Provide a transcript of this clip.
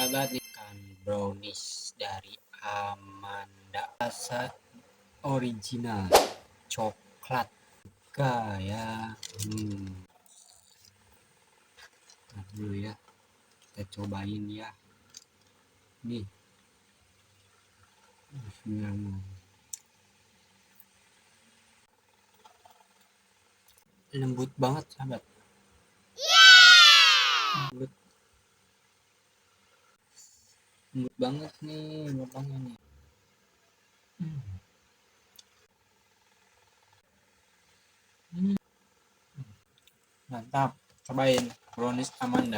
sahabat, ikan brownies dari Amanda, rasa original coklat ya. Ntar dulu ya, kita cobain ya. Nih, bismillah. Lembut banget sahabat, lembut banget nih lubangnya nih. Mantap, cobain brownies Amanda.